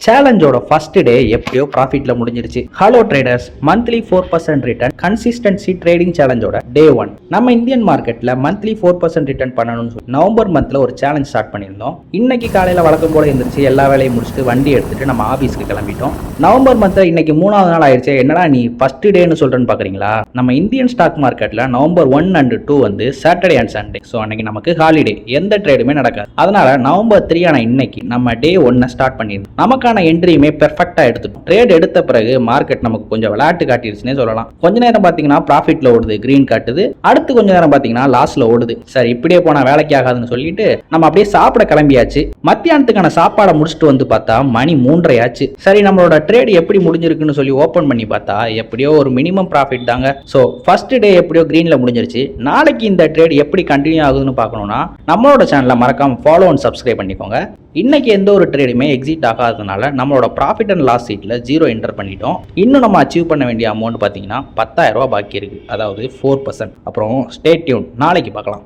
சேலஞ்சோட first day எப்படியோ ப்ராஃபிட்ல முடிஞ்சிருச்சு. Hello traders, monthly 4% return consistency trading சேலஞ்சோட டே 1. நம்ம இந்தியன் மார்க்கெட்ல மந்த்லி 4% ரிட்டர்ன் பண்ணணும்னு சொல்லி நவம்பர் மந்த்ல ஒரு சேலஞ்ச் ஸ்டார்ட் பண்ணியிருந்தோம். இன்னைக்கு காலையில வழக்கம் போல இருந்துச்சு, எல்லா வேலையும் முடிச்சுட்டு வண்டி எடுத்துட்டு நம்ம ஆபீஸ்க்கு கிளம்பிட்டோம். நவம்பர் மந்த்ல இன்னைக்கு 3வது நாள் ஆயிடுச்சு. என்னடா நீ ஃபர்ஸ்ட் டேன்னு சொல்றேன்னு பாக்குறீங்களா? நம்ம இந்தியன் ஸ்டாக் மார்க்கெட்ல நவம்பர் 1 and 2 வந்து சாட்டர்டே அண்ட் சண்டே. ஸோ அன்னைக்கு நமக்கு ஹாலிடே, எந்த ட்ரேடுமே நடக்காது. அதனால நவம்பர் 3 ஆன இன்னைக்கு நம்ம டே 1 ஸ்டார்ட் பண்ணியிருந்தோம். நமக்கான என்ட்ரியுமே பெர்ஃபெக்ட்டா எடுத்துட்டோம். ட்ரேட் எடுத்த பிறகு மார்க்கெட் நமக்கு கொஞ்சம் விளையாட்டு காட்டிடுச்சுன்னே சொல்லலாம். கொஞ்ச நேரம் பாத்தீங்கன்னா ப்ராஃபிட்ல ஓடுது, கிரீன் காட்டுது. அடுத்து கொஞ்ச நேரம் பாத்தீங்கன்னா லாஸ்ல ஓடுது. சரி, இப்படியே போனா வேலைக்கு ஆகாதுன்னு சொல்லிட்டு நம்ம அப்படியே சாப்பிட கிளம்பியாச்சு. மத்தியானத்துக்கான சாப்பாடை முடிச்சுட்டு வந்து பார்த்தா மணி 3:30 ஆச்சு. சரி, நம்மளோட ட்ரேட் எப்படி முடிஞ்சிருக்குன்னு சொல்லி ஓபன் பண்ணி பார்த்தா எப்படியோ ஒரு மினிமம் ப்ராஃபிட் தாங்க. ஸோ ஃபர்ஸ்ட் டே எப்படியோ கிரீன்ல முடிஞ்சிருச்சு. நாளைக்கு இந்த ட்ரேட் எப்படி கண்டினியூ ஆகுதுன்னு பார்க்கணும்னா நம்மளோட சேனலை மறக்காம ஃபாலோ அண்ட் சப்ஸ்கிரைப் பண்ணிக்கோங்க. இன்னைக்கு எந்த ஒரு ட்ரேடுமே எக்ஸிட் ஆகாததுனால நம்மளோட ப்ராஃபிட் அண்ட் லாஸ் சீட்ல 0 என்டர் பண்ணிட்டோம். இன்னும் நம்ம அச்சீவ் பண்ண வேண்டிய அமௌண்ட் பார்த்தீங்கன்னா 10,000 ரூபாய் பாக்கி இருக்கு, அதாவது 4%. அப்புறம் ஸ்டே டியூன், நாளைக்கு பார்க்கலாம்.